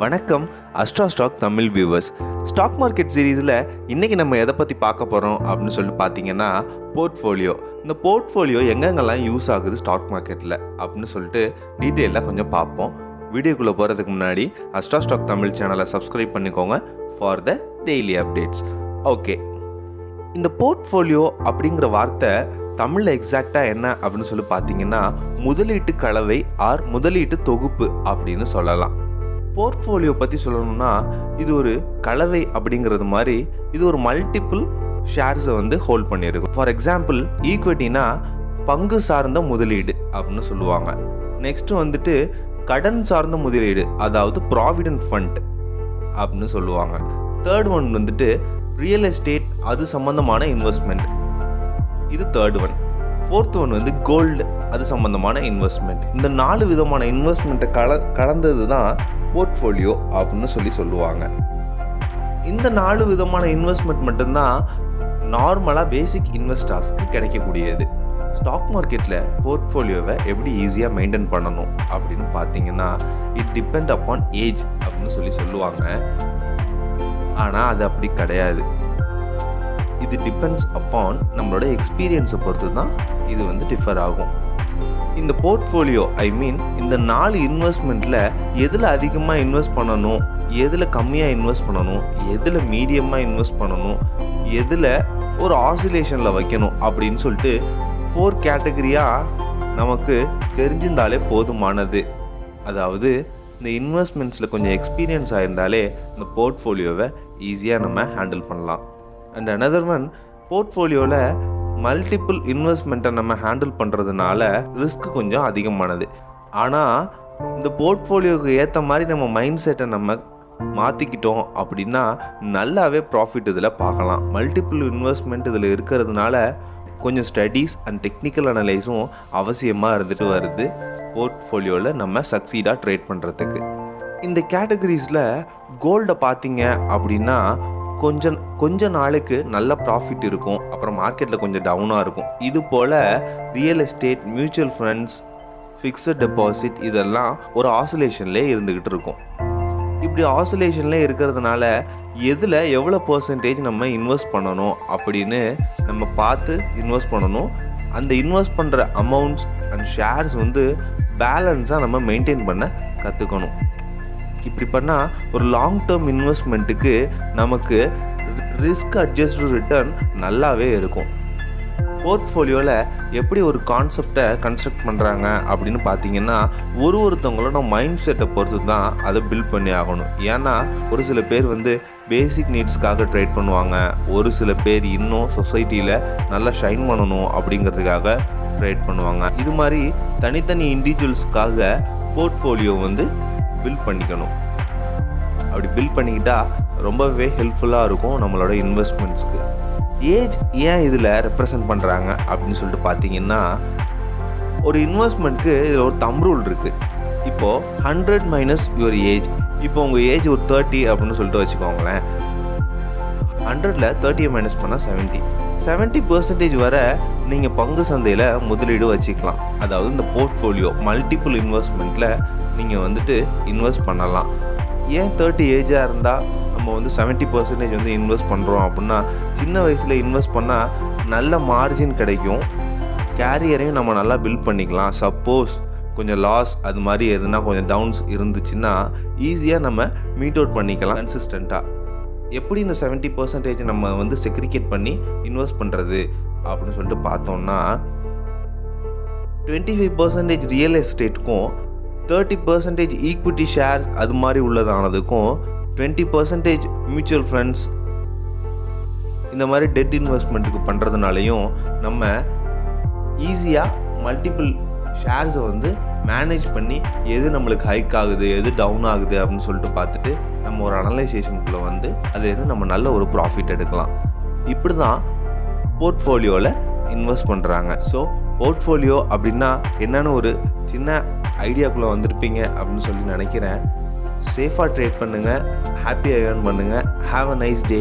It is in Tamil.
வணக்கம் Astra stock Tamil viewers. Stock market சீரீஸில் இன்றைக்கி நம்ம எதை பற்றி பார்க்க போகிறோம் அப்படின்னு சொல்லிட்டு பார்த்தீங்கன்னா போர்ட்ஃபோலியோ. இந்த போர்ட்ஃபோலியோ எங்கெங்கெல்லாம் யூஸ் ஆகுது ஸ்டாக் மார்க்கெட்டில் அப்படின்னு சொல்லிட்டு டீட்டெயிலாக கொஞ்சம் பார்ப்போம். வீடியோக்குள்ளே போகிறதுக்கு முன்னாடி அஸ்ட்ரா ஸ்டாக் தமிழ் சேனலை சப்ஸ்கிரைப் பண்ணிக்கோங்க for the daily updates. Okay, இந்த போர்ட்ஃபோலியோ அப்படிங்கிற வார்த்தை தமிழில் எக்ஸாக்டாக என்ன அப்படின்னு சொல்லி பார்த்தீங்கன்னா முதலீட்டு கலவை ஆர் முதலீட்டு தொகுப்பு அப்படின்னு சொல்லலாம். போர்ட்ஃபோலியோ பற்றி சொல்லணும்னா இது ஒரு கலவை அப்படிங்கிறது மாதிரி இது ஒரு மல்டிபிள் ஷேர்ஸை வந்து ஹோல்ட் பண்ணியிருக்கும். ஃபார் எக்ஸாம்பிள் ஈக்விட்டினா பங்கு சார்ந்த முதலீடு அப்படின்னு சொல்லுவாங்க. நெக்ஸ்ட்டு வந்துட்டு கடன் சார்ந்த முதலீடு, அதாவது ப்ராவிடென்ட் ஃபண்ட் அப்படின்னு சொல்லுவாங்க. தேர்ட் ஒன் வந்துட்டு ரியல் எஸ்டேட், அது சம்மந்தமான இன்வெஸ்ட்மெண்ட், இது தேர்ட் ஒன். ஃபோர்த் ஒன் வந்து கோல்டு, அது சம்மந்தமான இன்வெஸ்ட்மெண்ட். இந்த 4 விதமான இன்வெஸ்ட்மெண்ட்டை கலந்தது தான் போர்ட்ஃபோலியோ அப்படின்னு சொல்லுவாங்க. இந்த 4 விதமான இன்வெஸ்ட்மெண்ட் மட்டும்தான் நார்மலாக பேசிக் இன்வெஸ்டர்ஸ்க்கு கிடைக்கக்கூடியது. ஸ்டாக் மார்க்கெட்டில் போர்ட்ஃபோலியோவை எப்படி ஈஸியாக மெயின்டைன் பண்ணணும் அப்படின்னு பார்த்தீங்கன்னா இட் டிபெண்ட் அப்பான் ஏஜ் அப்படின்னு சொல்லுவாங்க. ஆனால் அது அப்படி கிடையாது. இது டிபெண்ட்ஸ் அப்பான் நம்மளோட எக்ஸ்பீரியன்ஸை பொறுத்து தான் இது வந்து டிஃபர் ஆகும். இந்த போர்ட்ஃபோலியோ இந்த 4 இன்வெஸ்ட்மெண்ட்டில் எதில் அதிகமாக இன்வெஸ்ட் பண்ணணும், எதில் கம்மியாக இன்வெஸ்ட் பண்ணணும், எதில் மீடியமாக இன்வெஸ்ட் பண்ணணும், எதில் ஒரு ஆசிலேஷனில் வைக்கணும் அப்படின்னு சொல்லிட்டு 4 கேட்டகரியாக நமக்கு தெரிஞ்சிருந்தாலே போதுமானது. அதாவது இந்த இன்வெஸ்ட்மெண்ட்ஸில் கொஞ்சம் எக்ஸ்பீரியன்ஸ் ஆயிருந்தாலே இந்த போர்ட்ஃபோலியோவை ஈஸியாக நம்ம ஹேண்டில் பண்ணலாம். அண்ட் அனதர் ஒன், போர்ட்ஃபோலியோவில் மல்டிபிள் இன்வெஸ்ட்மெண்ட்டை நம்ம ஹேண்டில் பண்ணுறதுனால ரிஸ்க் கொஞ்சம் அதிகமானது. ஆனால் இந்த போர்ட்ஃபோலியோவுக்கு ஏற்ற மாதிரி நம்ம மைண்ட் செட்டை நம்ம மாற்றிக்கிட்டோம் அப்படின்னா நல்லாவே ப்ராஃபிட் இதில் பார்க்கலாம். மல்டிபிள் இன்வெஸ்ட்மெண்ட் இதில் இருக்கிறதுனால கொஞ்சம் ஸ்டடீஸ் அண்ட் டெக்னிக்கல் அனலைஸும் அவசியமாக இருந்துட்டு வருது போர்ட்ஃபோலியோவில் நம்ம சக்சீடாக ட்ரேட் பண்ணுறதுக்கு. இந்த கேட்டகரிஸில் கோல்டை பார்த்தீங்க அப்படின்னா கொஞ்ச நாளுக்கு நல்ல ப்ராஃபிட் இருக்கும், அப்புறம் மார்க்கெட்டில் கொஞ்சம் டவுனாக இருக்கும். இது போல் real estate, mutual funds, fixed deposit இதெல்லாம் ஒரு ஆசிலேஷன்லேயே இருந்துக்கிட்டு இருக்கும். இப்படி ஆசிலேஷன்லேயே இருக்கிறதுனால எதில் எவ்வளோ பர்சன்டேஜ் நம்ம இன்வெஸ்ட் பண்ணணும் அப்படின்னு நம்ம பார்த்து இன்வெஸ்ட் பண்ணணும். அந்த இன்வெஸ்ட் பண்ணுற அமௌண்ட்ஸ் அண்ட் ஷேர்ஸ் வந்து பேலன்ஸாக நம்ம மெயின்டைன் பண்ண கற்றுக்கணும். இப்படி பண்ணால் ஒரு லாங் டேர்ம் இன்வெஸ்ட்மெண்ட்டுக்கு நமக்கு ரிஸ்க் அட்ஜஸ்டு ரிட்டர்ன் நல்லாவே இருக்கும். போர்ட்ஃபோலியோவில் எப்படி ஒரு கான்செப்டை கன்ஸ்ட்ரக்ட் பண்ணுறாங்க அப்படின்னு பார்த்தீங்கன்னா ஒருத்தவங்களோட மைண்ட் செட்டை பொறுத்து தான் அதை பில்ட் பண்ணி ஆகணும். ஏன்னா ஒரு சில பேர் வந்து பேசிக் நீட்ஸ்க்காக ட்ரேட் பண்ணுவாங்க, ஒரு சில பேர் இன்னும் சொசைட்டியில் நல்லா ஷைன் பண்ணணும் அப்படிங்கிறதுக்காக ட்ரேட் பண்ணுவாங்க. இது மாதிரி தனித்தனி இண்டிவிஜுவல்ஸ்க்காக போர்ட்ஃபோலியோ வந்து பில்ட் பண்ணிக்கணும். அப்படி பில்ட் பண்ணிக்கிட்டா ரொம்பவே ஹெல்ப்ஃபுல்லாக இருக்கும் நம்மளோட இன்வெஸ்ட்மெண்ட்ஸ்க்கு. ஏஜ் ஏன் இதில் ரெப்ரசன்ட் பண்ணுறாங்க அப்படின்னு சொல்லிட்டு பார்த்தீங்கன்னா ஒரு இன்வெஸ்ட்மெண்ட்க்கு இதில் ஒரு தம் ரூல் இருக்குது. இப்போது 100 மைனஸ் யுவர் ஏஜ். இப்போ உங்கள் ஏஜ் ஒரு 30 அப்படின்னு சொல்லிட்டு வச்சுக்கோங்களேன். 100ல் 30 மைனஸ் பண்ணால் 70% வர நீங்கள் பங்கு சந்தையில் முதலீடு வச்சுக்கலாம். அதாவது இந்த போர்ட்ஃபோலியோ மல்டிபிள் இன்வெஸ்ட்மெண்ட்டில் நீங்கள் வந்துட்டு இன்வெஸ்ட் பண்ணலாம். ஏன் 30 ஏஜாக இருந்தால் நம்ம வந்து 70% வந்து இன்வெஸ்ட் பண்ணுறோம் அப்படின்னா சின்ன வயசில் இன்வெஸ்ட் பண்ணால் நல்ல மார்ஜின் கிடைக்கும், கேரியரையும் நம்ம நல்லா பில்ட் பண்ணிக்கலாம். சப்போஸ் கொஞ்சம் லாஸ் அது மாதிரி எதுனா கொஞ்சம் டவுன்ஸ் இருந்துச்சுன்னா ஈஸியாக நம்ம மீட் அவுட் பண்ணிக்கலாம் கன்சிஸ்டண்ட்டாக. எப்படி இந்த 70% நம்ம வந்து செக்ரிகேட் பண்ணி இன்வெஸ்ட் பண்ணுறது அப்படின்னு சொல்லிட்டு பார்த்தோம்னா 25% ரியல் எஸ்டேட்டுக்கும் 30% ஈக்விட்டி ஷேர்ஸ் அது மாதிரி உள்ளதானதுக்கும் 20% மியூச்சுவல் ஃபண்ட்ஸ் இந்த மாதிரி டெட் இன்வெஸ்ட்மெண்ட்டுக்கு பண்ணுறதுனாலையும் நம்ம ஈஸியாக மல்டிபிள் ஷேர்ஸை வந்து மேனேஜ் பண்ணி எது நம்மளுக்கு ஹைக் ஆகுது எது டவுன் ஆகுது அப்படின்னு சொல்லிட்டு பார்த்துட்டு நம்ம ஒரு அனலைசேஷனுக்குள்ளே வந்து அது எது நம்ம நல்ல ஒரு ப்ராஃபிட் எடுக்கலாம். இப்படி தான் போர்ட்ஃபோலியோவில் இன்வெஸ்ட் பண்ணுறாங்க. ஸோ போர்ட்ஃபோலியோ அப்படின்னா என்னென்னு ஒரு சின்ன ஐடியாக்குள்ளே வந்திருப்பீங்க அப்படின்னு சொல்லி நினைக்கிறேன். சேஃபாக ட்ரேட் பண்ணுங்கள், ஹாப்பியாக ஏர்ன் பண்ணுங்கள். Have a nice day.